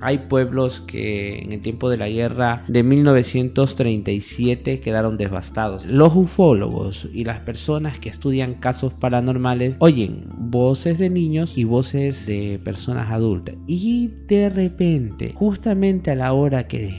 hay pueblos que en el tiempo de la guerra de 1937 quedaron devastados. Los ufólogos y las personas que estudian casos paranormales oyen voces de niños y voces de personas adultas, y de repente, justamente a la hora que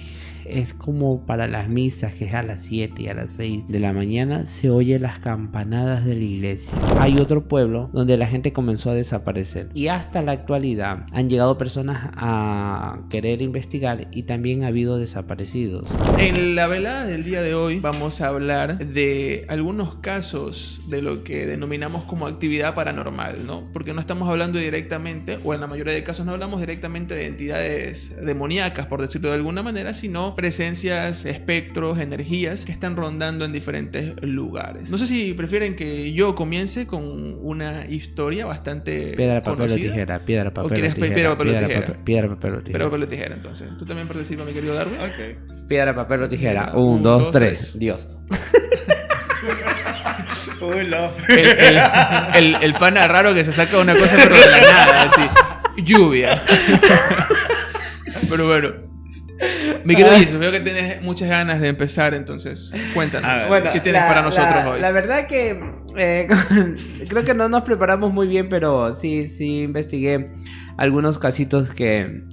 es como para las misas, que es a las 7 y a las 6 de la mañana, se oyen las campanadas de la iglesia. Hay otro pueblo donde la gente comenzó a desaparecer, y hasta la actualidad han llegado personas a querer investigar, y también ha habido desaparecidos. En la velada del día de hoy vamos a hablar de algunos casos de lo que denominamos como actividad paranormal, ¿no? Porque no estamos hablando directamente, o en la mayoría de casos no hablamos directamente de entidades demoníacas, por decirlo de alguna manera, sino presencias, espectros, energías que están rondando en diferentes lugares. No sé si prefieren que yo comience con una historia bastante Piedra, papel o conocida. tijera. Piedra, papel o quieres tijera. piedra, papel o tijera. Piedra, papel o tijera. Piedra, papel o tijera, entonces. ¿Tú también participas, mi querido Darwin? Ok. Piedra, papel o tijera. 1, 2, 3. Dios. Uy, no. El pana raro que se saca una cosa pero de la nada, así. Lluvia. Pero bueno. Mi querido Jesús, veo que tienes muchas ganas de empezar, entonces cuéntanos. Bueno, ¿qué tienes para nosotros hoy? La verdad que creo que no nos preparamos muy bien, pero sí investigué algunos casitos que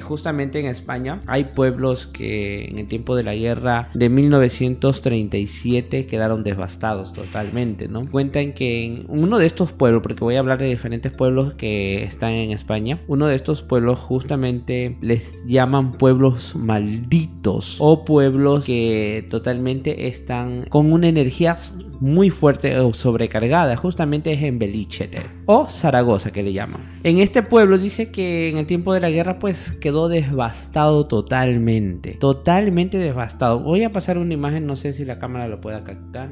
justamente en España hay pueblos que en el tiempo de la guerra de 1937 quedaron devastados totalmente, ¿no? Cuentan que en uno de estos pueblos, porque voy a hablar de diferentes pueblos que están en España, uno de estos pueblos justamente les llaman pueblos malditos, o pueblos que totalmente están con una energía muy fuerte o sobrecargada. Justamente es en Belichete o Zaragoza, que le llaman. En este pueblo dice que en el tiempo de la guerra pues quedó devastado totalmente devastado. Voy a pasar una imagen, no sé si la cámara lo pueda captar.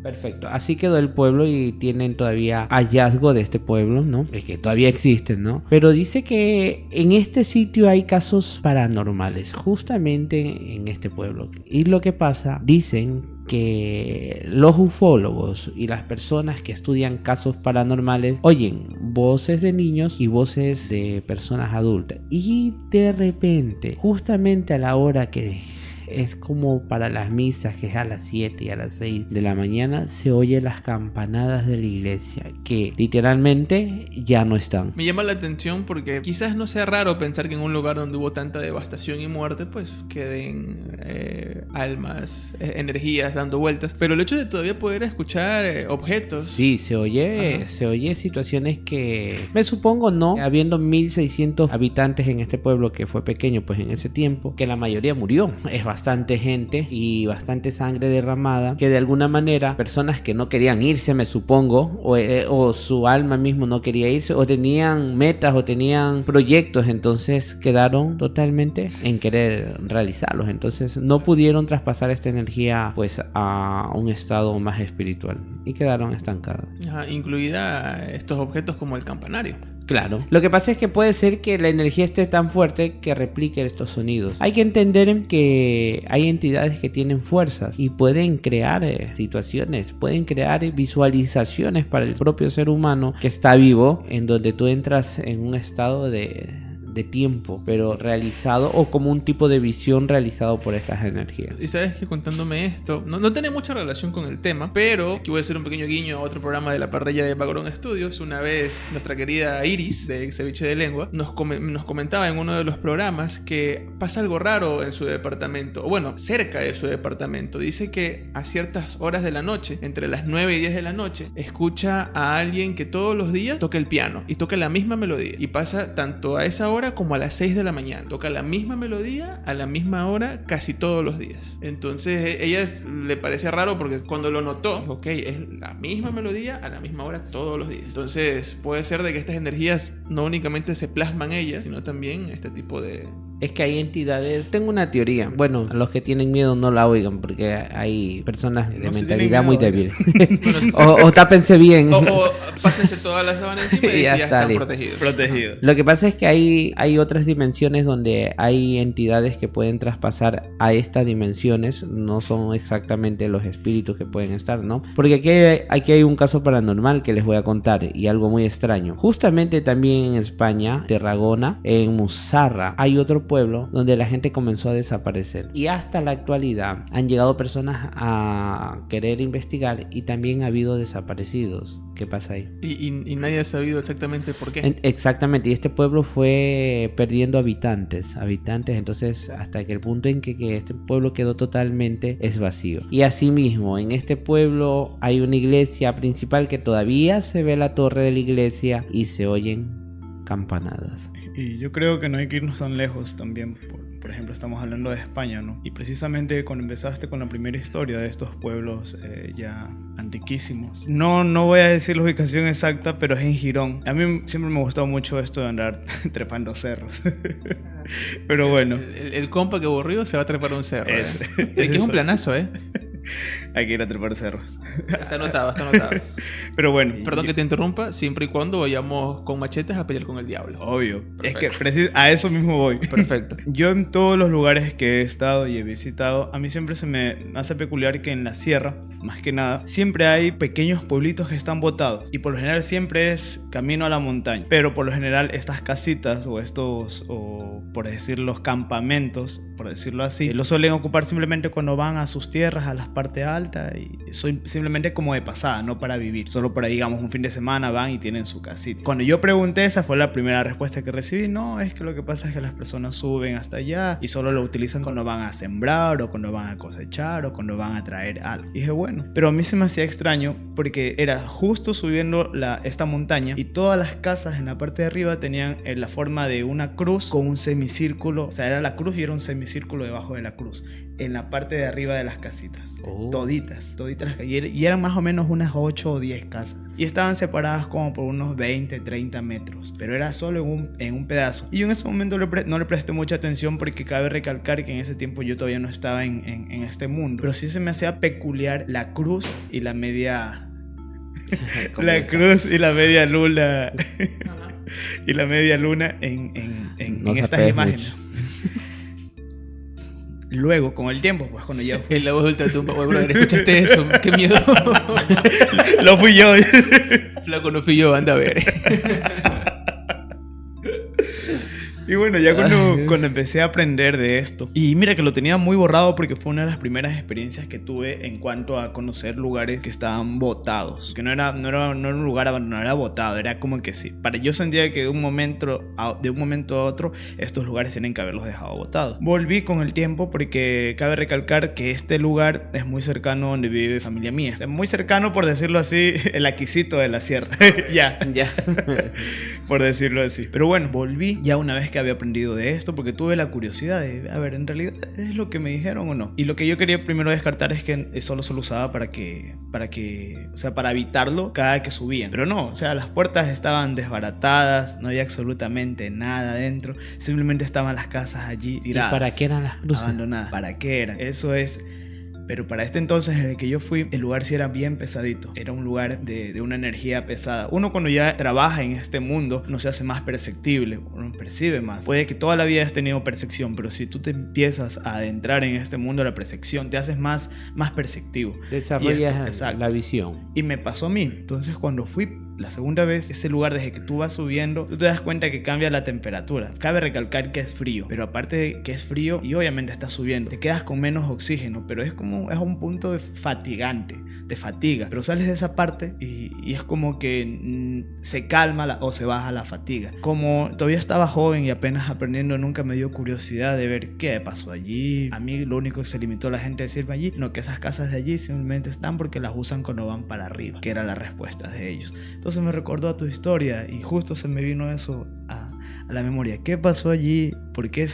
Perfecto, así quedó el pueblo, y tienen todavía hallazgo de este pueblo, ¿no? Es que todavía existen, ¿no? Pero dice que en este sitio hay casos paranormales, justamente en este pueblo. Y lo que pasa, dicen que los ufólogos y las personas que estudian casos paranormales oyen voces de niños y voces de personas adultas, y de repente, justamente a la hora que es como para las misas, que es a las 7 y a las 6 de la mañana, se oyen las campanadas de la iglesia, que literalmente ya no están. Me llama la atención porque quizás no sea raro pensar que en un lugar donde hubo tanta devastación y muerte pues queden almas, energías dando vueltas, pero el hecho de todavía poder escuchar objetos. Sí, se oye situaciones que me supongo, no habiendo 1600 habitantes en este pueblo, que fue pequeño pues en ese tiempo, que la mayoría murió. Es bastante gente y bastante sangre derramada, que de alguna manera personas que no querían irse, me supongo, o su alma mismo no quería irse, o tenían metas o tenían proyectos, entonces quedaron totalmente en querer realizarlos, entonces no pudieron traspasar esta energía pues a un estado más espiritual y quedaron estancados. Incluida estos objetos como el campanario. Claro. Lo que pasa es que puede ser que la energía esté tan fuerte que replique estos sonidos. Hay que entender que hay entidades que tienen fuerzas y pueden crear situaciones, pueden crear visualizaciones para el propio ser humano que está vivo, en donde tú entras en un estado de tiempo, pero realizado, o como un tipo de visión realizado por estas energías. Y sabes que contándome esto, no tiene mucha relación con el tema, pero aquí voy a hacer un pequeño guiño a otro programa de la parrilla de Background Studios. Una vez nuestra querida Iris de Ceviche de Lengua nos comentaba en uno de los programas que pasa algo raro en su departamento, o bueno, cerca de su departamento. Dice que a ciertas horas de la noche, entre las 9 y 10 de la noche, escucha a alguien que todos los días toca el piano y toca la misma melodía, y pasa tanto a esa hora como a las 6 de la mañana. Toca la misma melodía a la misma hora casi todos los días. Entonces ella le parecía raro porque cuando lo notó, ok, es la misma melodía a la misma hora todos los días. Entonces puede ser de que estas energías no únicamente se plasman ellas, sino también este tipo de Es que hay entidades... Tengo una teoría. Bueno, a los que tienen miedo no la oigan porque hay personas de No se mentalidad tienen muy miedo. débil. Bueno, o tápense bien. o pásense toda la sábana encima y Ya ya está, están listo. protegidos. Protegido. Lo que pasa es que hay otras dimensiones donde hay entidades que pueden traspasar a estas dimensiones. No son exactamente los espíritus que pueden estar, ¿no? Porque aquí hay un caso paranormal que les voy a contar y algo muy extraño. Justamente también en España, Tarragona, en Musarra, hay otro pueblo donde la gente comenzó a desaparecer. Y hasta la actualidad han llegado personas a querer investigar y también ha habido desaparecidos. ¿Qué pasa ahí? Y nadie ha sabido exactamente por qué. Exactamente, y este pueblo fue perdiendo habitantes, entonces hasta que el punto en que este pueblo quedó totalmente es vacío. Y asimismo, en este pueblo hay una iglesia principal que todavía se ve la torre de la iglesia y se oyen campanadas. Y yo creo que no hay que irnos tan lejos también. Por ejemplo, estamos hablando de España, ¿no? Y precisamente cuando empezaste con la primera historia de estos pueblos ya antiquísimos. No voy a decir la ubicación exacta, pero es en Girón. A mí siempre me gustó mucho esto de andar trepando cerros. Pero bueno. El compa que aburrido se va a trepar un cerro. Es que es un planazo, ¿eh? Hay que ir a trepar cerros. Está anotado, está anotado. Pero bueno. Perdón que te interrumpa, siempre y cuando vayamos con machetes a pelear con el diablo. Obvio. Perfecto. Es que a eso mismo voy. Perfecto. Yo en todos los lugares que he estado y he visitado, a mí siempre se me hace peculiar que en la sierra, más que nada, siempre hay pequeños pueblitos que están botados. Y por lo general siempre es camino a la montaña. Pero por lo general estas casitas o estos, o por decir los campamentos, por decirlo así, lo suelen ocupar simplemente cuando van a sus tierras, a las partes altas. Y soy simplemente como de pasada, no para vivir. Solo para, digamos, un fin de semana van y tienen su casita. Cuando yo pregunté, esa fue la primera respuesta que recibí. No, es que lo que pasa es que las personas suben hasta allá y solo lo utilizan cuando van a sembrar o cuando van a cosechar o cuando van a traer algo. Y dije, bueno, pero a mí se me hacía extraño porque era justo subiendo esta montaña y todas las casas en la parte de arriba tenían la forma de una cruz con un semicírculo. O sea, era la cruz y era un semicírculo debajo de la cruz en la parte de arriba de las casitas. Toditas las y eran más o menos unas 8 o 10 casas y estaban separadas como por unos 20-30 metros, pero era solo en un pedazo. Y yo en ese momento no le presté mucha atención porque cabe recalcar que en ese tiempo yo todavía no estaba en este mundo, pero sí se me hacía peculiar la cruz y la media la cruz y la media luna y la media luna en estas imágenes. Luego, con el tiempo, pues cuando ya... En la voz de ultratumba, güey, brother, ¿escuchaste eso? ¡Qué miedo! Lo fui yo. Flaco, no fui yo, anda a ver. Y bueno, ya cuando empecé a aprender de esto, y mira que lo tenía muy borrado porque fue una de las primeras experiencias que tuve en cuanto a conocer lugares que estaban botados, que no era un lugar abandonado, era botado, era como que sí. Yo sentía que de un momento a otro estos lugares tienen que haberlos dejado botados. Volví con el tiempo porque cabe recalcar que este lugar es muy cercano donde vive familia mía, o sea, muy cercano, por decirlo así, el Aquisito de la Sierra. ya por decirlo así. Pero bueno, volví ya una vez que había aprendido de esto porque tuve la curiosidad de, a ver, en realidad es lo que me dijeron o no. Y lo que yo quería primero descartar es que solo se lo usaba para evitarlo cada que subían. Pero no, o sea, las puertas estaban desbaratadas, no había absolutamente nada adentro, simplemente estaban las casas allí tiradas. ¿Y para qué eran las cruces? Abandonadas. ¿Para qué eran? Eso es... Pero para este entonces en el que yo fui, el lugar sí era bien pesadito. Era un lugar de una energía pesada. Uno cuando ya trabaja en este mundo no se hace más perceptible, uno percibe más. Puede que toda la vida hayas tenido percepción, pero si tú te empiezas a adentrar en este mundo de la percepción, te haces más perceptivo. Desarrollas la visión. Y me pasó a mí. Entonces cuando fui la segunda vez, ese lugar, desde que tú vas subiendo, tú te das cuenta que cambia la temperatura. Cabe recalcar que es frío, pero aparte de que es frío y obviamente estás subiendo, te quedas con menos oxígeno, pero es un punto fatigante, te fatiga, pero sales de esa parte y es como que se calma o se baja la fatiga. Como todavía estaba joven y apenas aprendiendo, nunca me dio curiosidad de ver qué pasó allí. A mí lo único que se limitó la gente a decirme allí, no, que esas casas de allí simplemente están porque las usan cuando van para arriba, que era la respuesta de ellos. Entonces me recordó a tu historia y justo se me vino eso a la memoria. ¿Qué pasó allí? ¿Por qué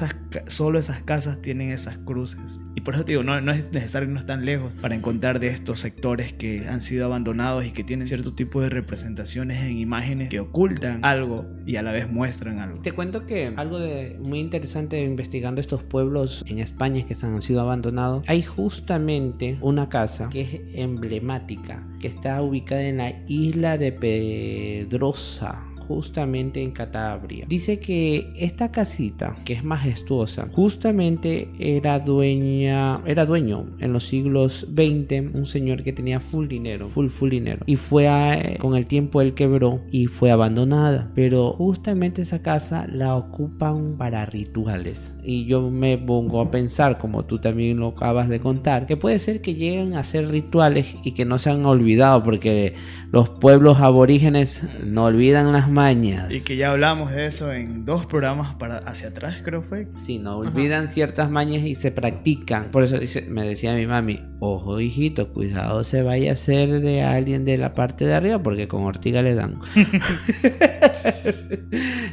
solo esas casas tienen esas cruces? Y por eso te digo, no es necesario irnos tan lejos para encontrar de estos sectores que han sido abandonados y que tienen cierto tipo de representaciones en imágenes que ocultan algo y a la vez muestran algo. Te cuento que algo muy interesante investigando estos pueblos en España que han sido abandonados, hay justamente una casa que es emblemática, que está ubicada en la isla de Pedrosa, justamente en Cantabria. Dice que esta casita, que es majestuosa, justamente era dueño en los siglos XX, un señor que tenía full dinero, y con el tiempo él quebró y fue abandonada, pero justamente esa casa la ocupan para rituales, y yo me pongo a pensar, como tú también lo acabas de contar, que puede ser que lleguen a hacer rituales y que no se han olvidado, porque los pueblos aborígenes no olvidan las mañas. Y que ya hablamos de eso en 2 programas hacia atrás, creo fue. Sí, no olvidan ciertas mañas y se practican. Por eso me decía mi mami, ojo hijito, cuidado se vaya a hacer de alguien de la parte de arriba, porque con ortiga le dan.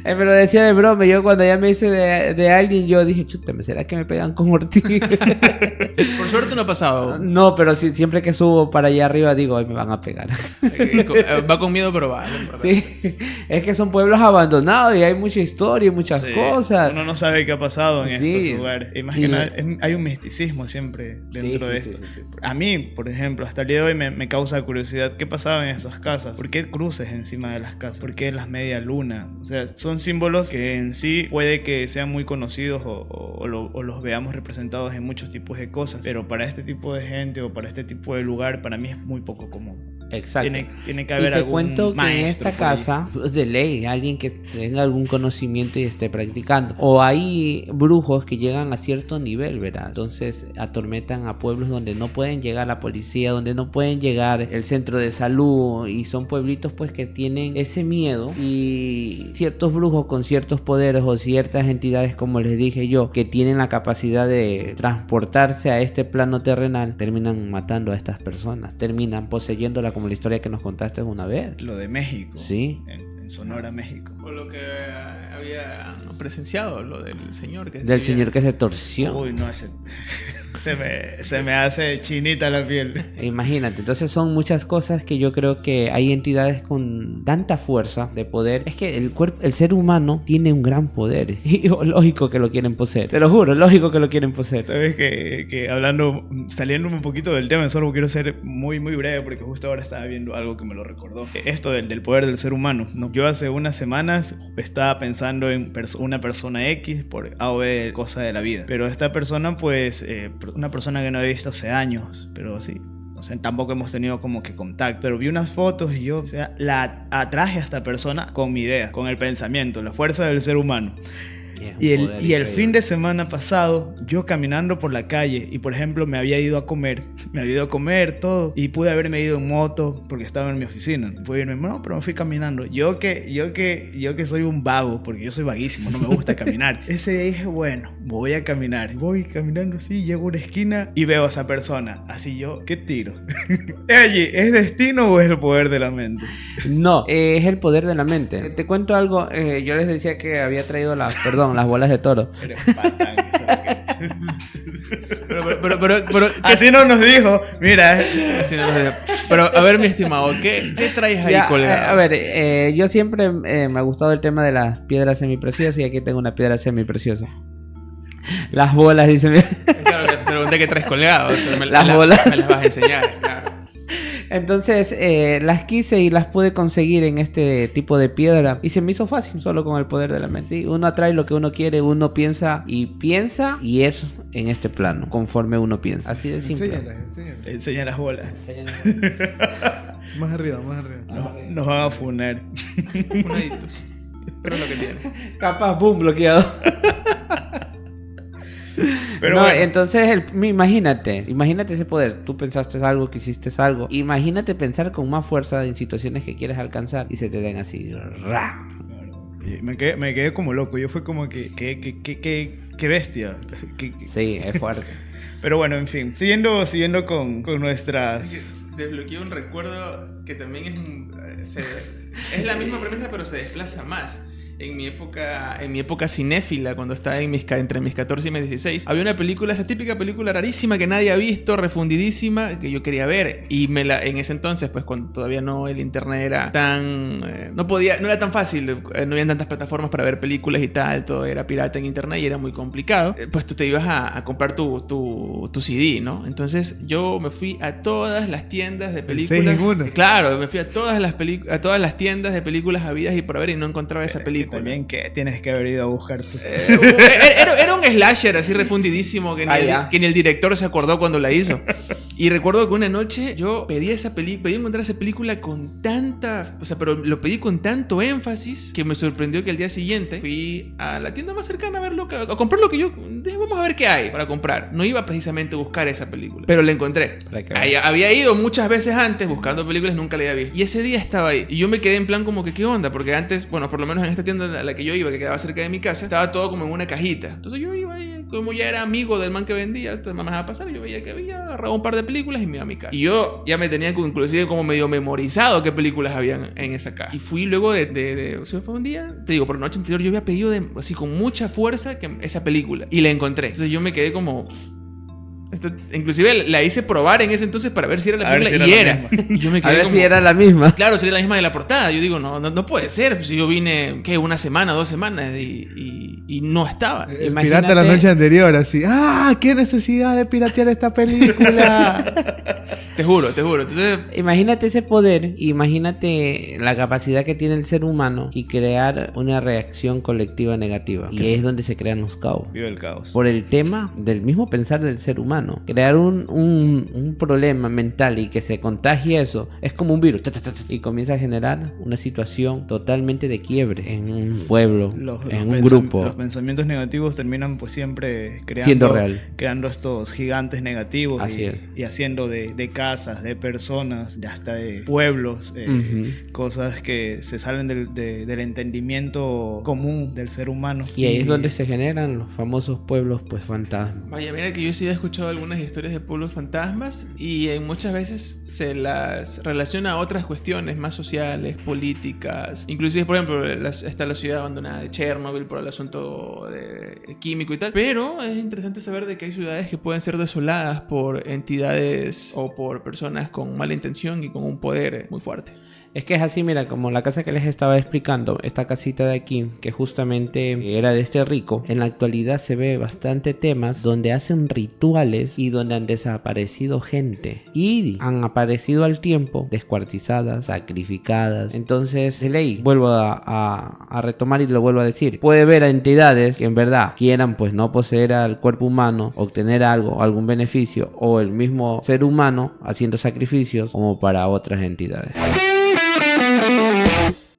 Pero decía de broma, yo cuando ya me hice de alguien, yo dije, chuta, ¿será que me pegan con ortiga? Por suerte no ha pasado. No, pero sí, siempre que subo para allá arriba digo, hoy me van a pegar. Va con miedo, pero va. Sí, es que son pueblos abandonados y hay mucha historia y muchas cosas. Uno no sabe qué ha pasado en estos lugares. Y más que nada, hay un misticismo siempre dentro de esto. Sí. A mí, por ejemplo, hasta el día de hoy me causa curiosidad qué pasaba en esas casas. ¿Por qué cruces encima de las casas? ¿Por qué las media luna? O sea, son símbolos que en sí puede que sean muy conocidos o los veamos representados en muchos tipos de cosas, pero para este tipo de gente o para este tipo de lugar, para mí es muy poco común. Exacto. Tiene que haber algún cuento que en esta casa, de ley, alguien que tenga algún conocimiento y esté practicando. O hay brujos que llegan a cierto nivel, ¿verdad? Entonces atormentan a pueblos donde no pueden llegar la policía, donde no pueden llegar el centro de salud, y son pueblitos pues que tienen ese miedo, y ciertos brujos con ciertos poderes o ciertas entidades, como les dije yo, que tienen la capacidad de transportarse a este plano terrenal, terminan matando a estas personas, terminan poseyéndola, como la historia que nos contaste una vez. Lo de México. Sí. En Sonora, México. O lo que había presenciado, lo del señor que señor que se torció. Uy, no, se me hace chinita la piel. Imagínate, entonces son muchas cosas que yo creo que hay entidades con tanta fuerza de poder. Es que el ser humano tiene un gran poder y lógico que lo quieren poseer. Te lo juro, lógico que lo quieren poseer. Sabes que hablando, saliendo un poquito del tema, solo quiero ser muy muy breve porque justo ahora estaba viendo algo que me lo recordó. Esto del poder del ser humano, ¿no? Yo hace unas semanas estaba pensando en una persona X por A o B cosa de la vida. Pero esta persona pues una persona que no he visto hace años, pero sí, o sea, tampoco hemos tenido como que contacto, pero vi unas fotos y yo, o sea, la atraje a esta persona con mi idea, con el pensamiento, la fuerza del ser humano. Y el fin de semana pasado, yo caminando por la calle y, por ejemplo, me había ido a comer todo, y pude haberme ido en moto porque estaba en mi oficina. Pude irme, no, pero me fui caminando. Yo que soy un vago, porque yo soy vaguísimo, no me gusta caminar. Ese día dije, bueno, voy a caminar. Voy caminando así, llego a una esquina y veo a esa persona. Así yo, ¿qué tiro? ¿Es destino o es el poder de la mente? No, es el poder de la mente. Te cuento algo, yo les decía que había traído las bolas de toro. Pero patán, pero así no nos dijo, mira. Así no nos dijo. Pero a ver, mi estimado, ¿qué traes ahí colgado? A ver, yo siempre me ha gustado el tema de las piedras semipreciosas, y aquí tengo una piedra semipreciosa. Las bolas, dice. Claro, que te pregunté qué traes colgado. Las bolas. Me las vas a enseñar, claro. Entonces las quise y las pude conseguir en este tipo de piedra, y se me hizo fácil solo con el poder de la mente. ¿Sí? Uno atrae lo que uno quiere, uno piensa y es en este plano, conforme uno piensa. Así de simple. Enseña las bolas. Más arriba. Nos van a funar. Funaditos. Pero es lo que tiene. Capaz, boom, bloqueado. Pero no, bueno. Entonces imagínate ese poder. Tú pensaste algo, quisiste algo. Imagínate pensar con más fuerza en situaciones que quieres alcanzar y se te den así. ¡Ra! Me quedé como loco. Yo fue como que qué bestia. Sí, es fuerte. Pero bueno, en fin, siguiendo con nuestras... Desbloqueé un recuerdo que también es la misma premisa, pero se desplaza más. en mi época cinéfila, cuando estaba entre mis 14 y mis 16, había una película, esa típica película rarísima que nadie ha visto, refundidísima, que yo quería ver. Y en ese entonces, pues cuando todavía no el internet era tan... no era tan fácil, no habían tantas plataformas para ver películas y tal, todo era pirata en internet y era muy complicado. Pues tú te ibas a comprar tu CD, ¿no? Entonces yo me fui a todas las tiendas de películas. Claro, me fui a todas las tiendas de películas habidas y por haber y no encontraba esa película. También que tienes que haber ido a buscar tú. Era un slasher así refundidísimo que ni el director se acordó cuando la hizo. Y recuerdo que una noche yo pedí encontrar esa película con tanta... O sea, pero lo pedí con tanto énfasis que me sorprendió que al día siguiente fui a la tienda más cercana a comprar lo que yo... Vamos a ver qué hay para comprar. No iba precisamente a buscar esa película, pero la encontré. Había ido muchas veces antes buscando películas, nunca la había visto. Y ese día estaba ahí. Y yo me quedé en plan como que, ¿qué onda? Porque antes, bueno, por lo menos en esta tienda a la que yo iba, que quedaba cerca de mi casa, estaba todo como en una cajita. Entonces yo iba ahí, como ya era amigo del man que vendía, entonces me dejaba pasar, yo veía que había agarrado un par de películas y me iba a mi casa. Y yo ya me tenía inclusive como medio memorizado qué películas habían en esa caja. Y fui luego o sea, fue un día, te digo, por la noche anterior yo había pedido así con mucha fuerza esa película. Y la encontré. Entonces yo me quedé como... inclusive la hice probar en ese entonces para ver si era la película y era. Y yo me quedé a ver si era la misma. Claro, si era la misma de la portada. Yo digo, no puede ser. Pues yo vine, ¿qué? 1 semana, 2 semanas y no estaba. Pirata la noche anterior, así. ¡Ah! ¡Qué necesidad de piratear esta película! Te juro. Entonces, imagínate ese poder, imagínate la capacidad que tiene el ser humano y crear una reacción colectiva negativa. Y es donde se crean los caos. Vive el caos. Por el tema del mismo pensar del ser humano. Crear un problema mental y que se contagie eso es como un virus. Y comienza a generar una situación totalmente de quiebre en un pueblo, en un grupo. Los pensamientos negativos terminan pues siempre creando estos gigantes negativos. Así es. Y haciendo de casas, de personas, hasta de pueblos, cosas que se salen del entendimiento común del ser humano. Y ahí es donde se generan los famosos pueblos pues fantasmas. Vaya, mira que yo sí he escuchado algunas historias de pueblos fantasmas y muchas veces se las relaciona a otras cuestiones más sociales, políticas. Inclusive, por ejemplo, está la ciudad abandonada de Chernobyl por el asunto químico y tal. Pero es interesante saber de que hay ciudades que pueden ser desoladas por entidades o por personas con mala intención y con un poder muy fuerte. Es que es así, mira, como la casa que les estaba explicando, esta casita de aquí, que justamente era de este rico, en la actualidad se ve bastante temas donde hacen rituales y donde han desaparecido gente. Y han aparecido al tiempo descuartizadas, sacrificadas. Entonces, de ley, vuelvo a retomar y lo vuelvo a decir. Puede haber entidades que en verdad quieran pues no poseer al cuerpo humano, obtener algún beneficio, o el mismo ser humano haciendo sacrificios como para otras entidades.